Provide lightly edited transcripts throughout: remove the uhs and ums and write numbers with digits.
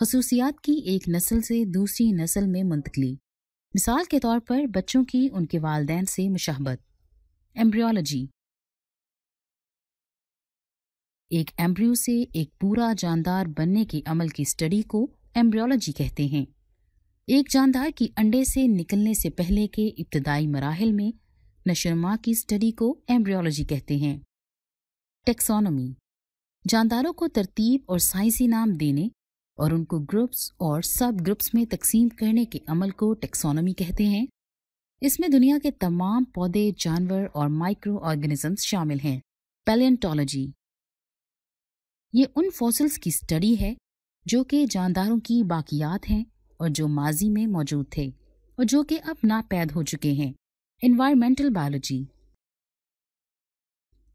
خصوصیات کی ایک نسل سے دوسری نسل میں منتقلی، مثال کے طور پر بچوں کی ان کے والدین سے مشابہت۔ ایمبریولوجی، ایک ایمبریو سے ایک پورا جاندار بننے کے عمل کی اسٹڈی کو ایمبریولوجی کہتے ہیں۔ ایک جاندار کی انڈے سے نکلنے سے پہلے کے ابتدائی مراحل میں نشوونما کی اسٹڈی کو ایمبریولوجی کہتے ہیں۔ ٹیکسونومی، جانداروں کو ترتیب اور سائنسی نام دینے اور ان کو گروپس اور سب گروپس میں تقسیم کرنے کے عمل کو ٹیکسونومی کہتے ہیں۔ اس میں دنیا کے تمام پودے، جانور اور مائکرو آرگنزمز شامل ہیں۔ پیلینٹولوجی، یہ ان فوسلز کی اسٹڈی ہے جو کہ جانداروں کی باقیات ہیں اور جو ماضی میں موجود تھے اور جو کہ اب ناپید ہو چکے ہیں۔ انوائرمنٹل بائیولوجی،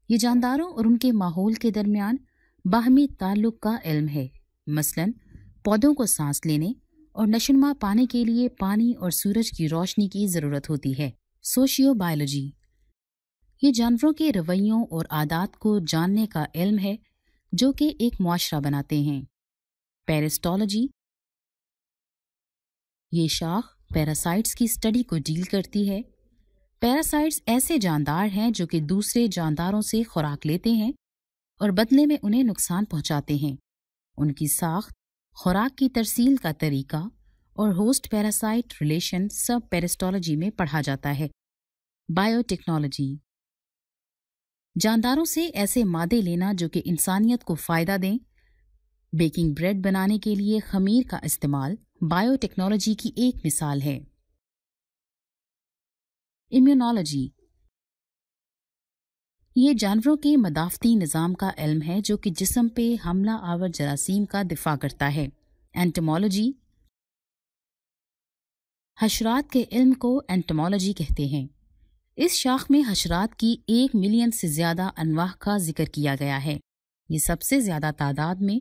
یہ جانداروں اور ان کے ماحول کے درمیان باہمی تعلق کا علم ہے، مثلاً پودوں کو سانس لینے اور نشوونما پانے کے لیے پانی اور سورج کی روشنی کی ضرورت ہوتی ہے۔ سوشیو بائیولوجی، یہ جانوروں کے رویوں اور عادات کو جاننے کا علم ہے جو کہ ایک معاشرہ بناتے ہیں۔ پیرسٹولوجی، یہ شاخ پیراسائٹس کی اسٹڈی کو ڈیل کرتی ہے۔ پیراسائٹس ایسے جاندار ہیں جو کہ دوسرے جانداروں سے خوراک لیتے ہیں اور بدلے میں انہیں نقصان پہنچاتے ہیں۔ ان کی ساخت، خوراک کی ترسیل کا طریقہ اور ہوسٹ پیراسائٹ ریلیشن سب پیرسٹولوجی میں پڑھا جاتا ہے۔ بائیو ٹیکنالوجی، جانداروں سے ایسے مادے لینا جو کہ انسانیت کو فائدہ دیں۔ بیکنگ بریڈ بنانے کے لیے خمیر کا استعمال بائیو ٹیکنالوجی کی ایک مثال ہے۔ امیونولوجی، یہ جانوروں کے مدافعتی نظام کا علم ہے جو کہ جسم پہ حملہ آور جراثیم کا دفاع کرتا ہے۔ اینٹمولوجی، حشرات کے علم کو اینٹمولوجی کہتے ہیں۔ اس شاخ میں حشرات کی 1 ملین سے زیادہ انواع کا ذکر کیا گیا ہے۔ یہ سب سے زیادہ تعداد میں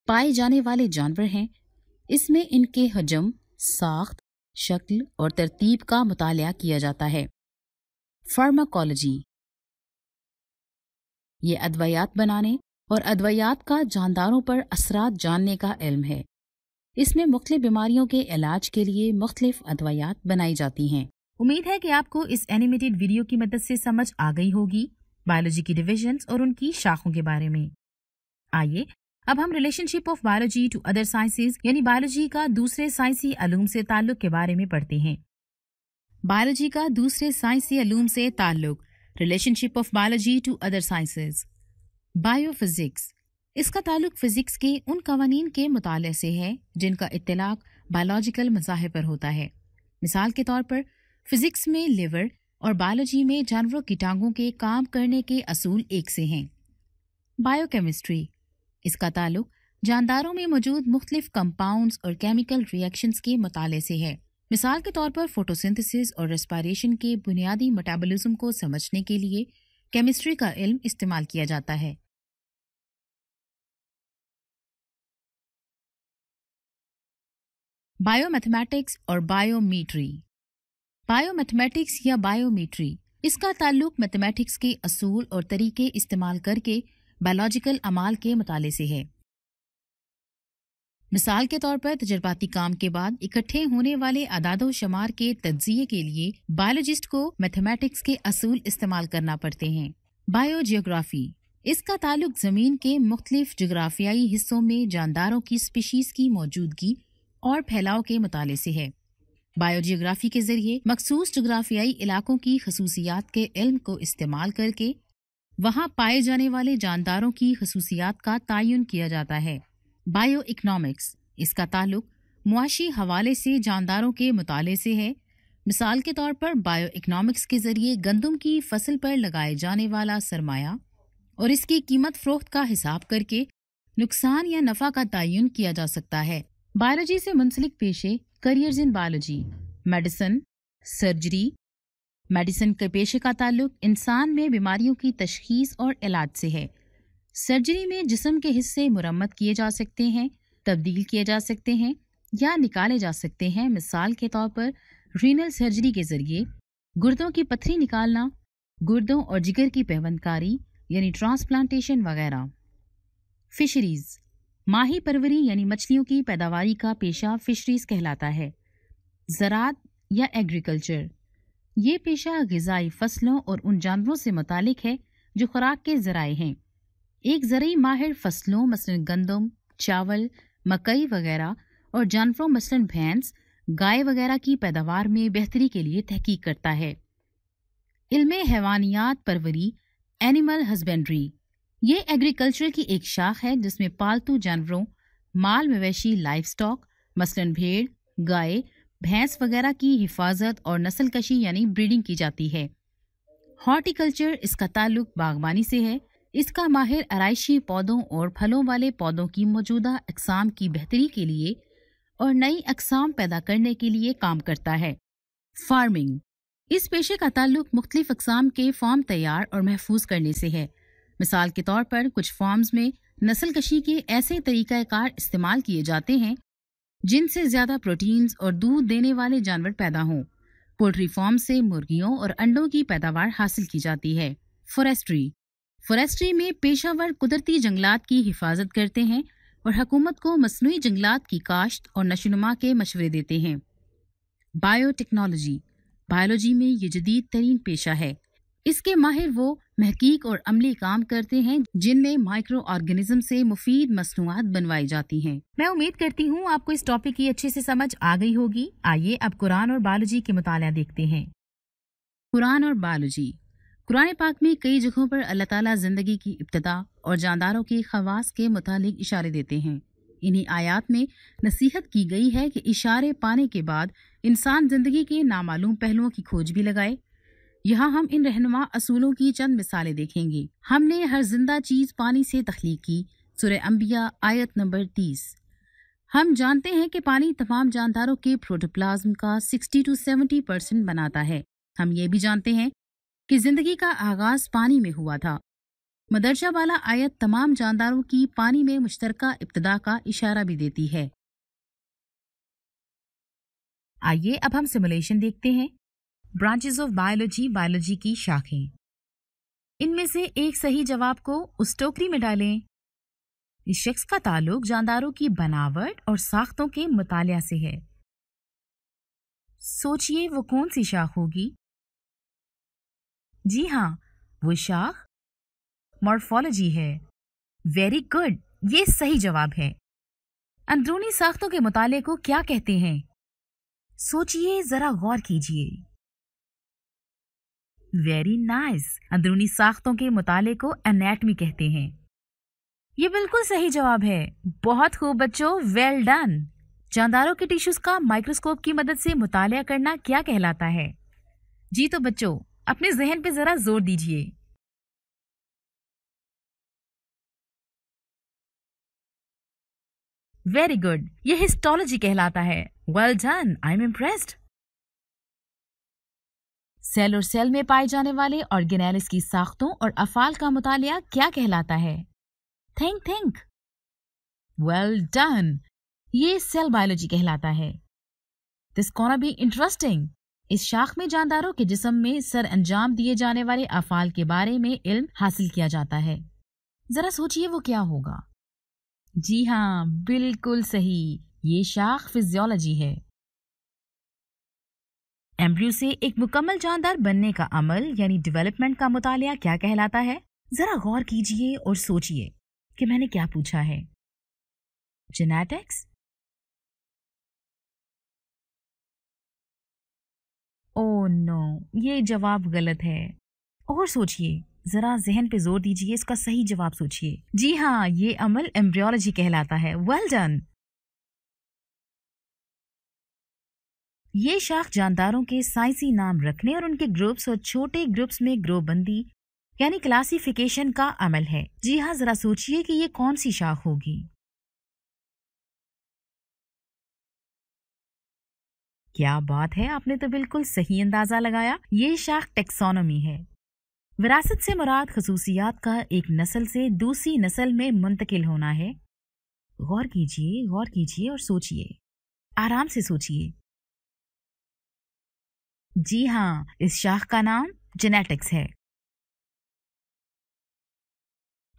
پائے جانے والے جانور ہیں۔ اس میں ان کے حجم، ساخت، شکل اور ترتیب کا مطالعہ کیا جاتا ہے۔ فارماکولوجی، یہ ادویات بنانے اور ادویات کا جانداروں پر اثرات جاننے کا علم ہے۔ اس میں مختلف بیماریوں کے علاج کے لیے مختلف ادویات بنائی جاتی ہیں۔ امید ہے کہ آپ کو اس اینیمیٹڈ ویڈیو کی مدد سے سمجھ آ گئی ہوگی بایولوجی کی ڈویژنز اور ان کی شاخوں کے بارے میں۔ آئیے اب ہم relationship of biology to other sciences یعنی بایولوجی کا دوسرے سائنسی علوم سے تعلق کے بارے میں پڑھتے ہیں۔ بایولوجی کا دوسرے سائنسی علوم سے تعلق، relationship of biology to other sciences. Biophysics, اس کا تعلق فزکس کے ان قوانین کے مطالعے سے ہے جن کا اطلاق بایولوجیکل مظاہر پر ہوتا ہے۔ مثال کے طور پر فزکس میں لیور اور بایولوجی میں جانوروں کی ٹانگوں کے کام کرنے کے اصول ایک سے ہیں۔ بایو کیمسٹری، اس کا تعلق جانداروں میں موجود مختلف کمپاؤنڈز اور کیمیکل ری ایکشنز کے مطالعے سے ہے۔ مثال کے طور پر فوٹوسنتھسس اور ریسپائریشن کے بنیادی میٹابولزم کو سمجھنے کے لیے کیمسٹری کا علم استعمال کیا جاتا ہے۔ بایو میتھمیٹکس اور بایو میٹری۔ بایو میتھمیٹکس یا بایو میٹری، اس کا تعلق میتھمیٹکس کے اصول اور طریقے استعمال کر کے بایولوجیکل اعمال کے مطالعے سے ہے۔ مثال کے طور پر تجرباتی کام کے بعد اکٹھے ہونے والے اعداد و شمار کے تجزیے کے لیے بایولوجسٹ کو میتھمیٹکس کے اصول استعمال کرنا پڑتے ہیں۔ بایو جیوگرافی، اس کا تعلق زمین کے مختلف جغرافیائی حصوں میں جانداروں کی اسپیشیز کی موجودگی اور پھیلاؤ کے مطالعے سے ہے۔ بایو جیوگرافی کے ذریعے مخصوص جغرافیائی علاقوں کی خصوصیات کے علم کو استعمال کر کے وہاں پائے جانے والے جانداروں کی خصوصیات کا تعین کیا جاتا ہے۔ بایو اکنامکس، اس کا تعلق معاشی حوالے سے جانداروں کے مطالعے سے ہے۔ مثال کے طور پر بایو اکنامکس کے ذریعے گندم کی فصل پر لگائے جانے والا سرمایہ اور اس کی قیمت فروخت کا حساب کر کے نقصان یا نفع کا تعین کیا جا سکتا ہے۔ بایولوجی سے منسلک پیشے، کیریئرز ان بایولوجی، میڈیسن، سرجری۔ میڈیسن کے پیشے کا تعلق انسان میں بیماریوں کی تشخیص اور علاج سے ہے۔ سرجری میں جسم کے حصے مرمت کیے جا سکتے ہیں، تبدیل کیے جا سکتے ہیں یا نکالے جا سکتے ہیں۔ مثال کے طور پر رینل سرجری کے ذریعے گردوں کی پتھری نکالنا، گردوں اور جگر کی پیوند کاری یعنی ٹرانسپلانٹیشن وغیرہ۔ فشریز، ماہی پروری یعنی مچھلیوں کی پیداواری کا پیشہ فشریز کہلاتا ہے۔ زراعت یا ایگریکلچر، یہ پیشہ غذائی فصلوں اور ان جانوروں سے متعلق ہے جو خوراک کے ذرائع ہیں۔ ایک زرعی ماہر فصلوں مثلاً گندم، چاول، مکئی وغیرہ اور جانوروں مثلاً بھینس، گائے وغیرہ کی پیداوار میں بہتری کے لیے تحقیق کرتا ہے۔ علم حیوانیات پروری، اینیمل ہسبینڈری، یہ ایگریکلچر کی ایک شاخ ہے جس میں پالتو جانوروں، مال مویشی لائف سٹاک مثلاً بھیڑ، گائے، بھینس وغیرہ کی حفاظت اور نسل کشی یعنی بریڈنگ کی جاتی ہے۔ ہارٹیکلچر، اس کا تعلق باغبانی سے ہے۔ اس کا ماہر آرائشی پودوں اور پھلوں والے پودوں کی موجودہ اقسام کی بہتری کے لیے اور نئی اقسام پیدا کرنے کے لیے کام کرتا ہے۔ فارمنگ، اس پیشے کا تعلق مختلف اقسام کے فارم تیار اور محفوظ کرنے سے ہے۔ مثال کے طور پر کچھ فارمز میں نسل کشی کے ایسے طریقہ کار استعمال کیے جاتے ہیں جن سے زیادہ پروٹینز اور دودھ دینے والے جانور پیدا ہوں۔ پولٹری فارم سے مرغیوں اور انڈوں کی پیداوار حاصل کی جاتی ہے۔ فوریسٹری میں پیشہ ور قدرتی جنگلات کی حفاظت کرتے ہیں اور حکومت کو مصنوعی جنگلات کی کاشت اور نشوونما کے مشورے دیتے ہیں۔ بائیو ٹیکنالوجی، بائیولوجی میں یہ جدید ترین پیشہ ہے۔ اس کے ماہر وہ محقق اور عملی کام کرتے ہیں جن میں مائکرو آرگینزم سے مفید مصنوعات بنوائی جاتی ہیں۔ میں امید کرتی ہوں آپ کو اس ٹاپک کی اچھے سے سمجھ آ گئی ہوگی۔ آئیے اب قرآن اور بائیولوجی کے مطالعہ دیکھتے ہیں۔ قرآن اور بائیولوجی، قرآن پاک میں کئی جگہوں پر اللہ تعالیٰ زندگی کی ابتدا اور جانداروں کے خواص کے متعلق اشارے دیتے ہیں۔ انہی آیات میں نصیحت کی گئی ہے کہ اشارے پانے کے بعد انسان زندگی کے نامعلوم پہلوؤں کی کھوج بھی لگائے۔ یہاں ہم ان رہنما اصولوں کی چند مثالیں دیکھیں گے۔ ہم نے ہر زندہ چیز پانی سے تخلیق کی، سورہ انبیاء آیت نمبر 30۔ ہم جانتے ہیں کہ پانی تمام جانداروں کے پروٹوپلازم کا 60 سے 70% بناتا ہے۔ ہم یہ بھی جانتے ہیں کہ زندگی کا آغاز پانی میں ہوا تھا۔ مدرجہ بالا آیت تمام جانداروں کی پانی میں مشترکہ ابتدا کا اشارہ بھی دیتی ہے۔ آئیے اب ہم سیمولیشن دیکھتے ہیں۔ برانچز آف بائیولوجی، بائیولوجی کی شاخیں۔ ان میں سے ایک صحیح جواب کو اس ٹوکری میں ڈالیں۔ اس شخص کا تعلق جانداروں کی بناوٹ اور ساختوں کے مطالعہ سے ہے۔ سوچئے وہ کون سی شاخ ہوگی؟ جی ہاں، وہ شاخ مارفالوجی ہے۔ ویری گڈ، یہ صحیح جواب ہے۔ اندرونی ساختوں کے مطالعے کو کیا کہتے ہیں؟ سوچئے، ذرا غور کیجئے۔ ویری نائس، اندرونی ساختوں کے مطالعے کو انیٹمی کہتے ہیں۔ یہ بالکل صحیح جواب ہے۔ بہت خوب بچوں، ویل ڈن۔ جانداروں کے ٹیشوز کا مائکروسکوپ کی مدد سے مطالعہ کرنا کیا کہلاتا ہے؟ جی تو بچوں، اپنے ذہن پہ ذرا زور دیجئے۔ ویری گڈ، یہ ہسٹولوجی کہلاتا ہے۔ Well done, I am impressed. Cell اور سیل میں پائے جانے والے آرگینیلز کی ساختوں اور افعال کا مطالعہ کیا کہلاتا ہے؟ تھنک۔ ویل ڈن، یہ سیل بائیولوجی کہلاتا ہے۔ دس گونا بی انٹرسٹنگ۔ اس شاخ میں جانداروں کے جسم میں سر انجام دیے جانے والے افعال کے بارے میں علم حاصل کیا جاتا ہے۔ ذرا سوچئے وہ کیا ہوگا؟ جی ہاں، بالکل صحیح، یہ شاخ فزیولوجی ہے۔ ایمبریو سے ایک مکمل جاندار بننے کا عمل یعنی ڈیولپمنٹ کا مطالعہ کیا کہلاتا ہے؟ ذرا غور کیجئے اور سوچئے کہ میں نے کیا پوچھا ہے۔ جینیٹکس؟ اوہ نو، یہ جواب غلط ہے۔ اور سوچئے، ذرا ذہن پہ زور دیجئے، اس کا صحیح جواب سوچئے۔ جی ہاں، یہ عمل ایمبریولوجی کہلاتا ہے۔ Well done. یہ شاخ جانداروں کے سائنسی نام رکھنے اور ان کے گروپس اور چھوٹے گروپس میں گروپ بندی یعنی کلاسیفیکیشن کا عمل ہے۔ جی ہاں، ذرا سوچئے کہ یہ کون سی شاخ ہوگی؟ کیا بات ہے، آپ نے تو بالکل صحیح اندازہ لگایا۔ یہ شاخ ٹیکسونومی ہے۔ وراثت سے مراد خصوصیات کا ایک نسل سے دوسری نسل میں منتقل ہونا ہے۔ غور کیجئے اور سوچئے، آرام سے سوچئے۔ جی ہاں، اس شاخ کا نام جینیٹکس ہے۔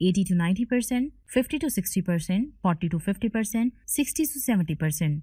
80 to 90%, 50 to 60%, 40 to 50%, 60 to 70%।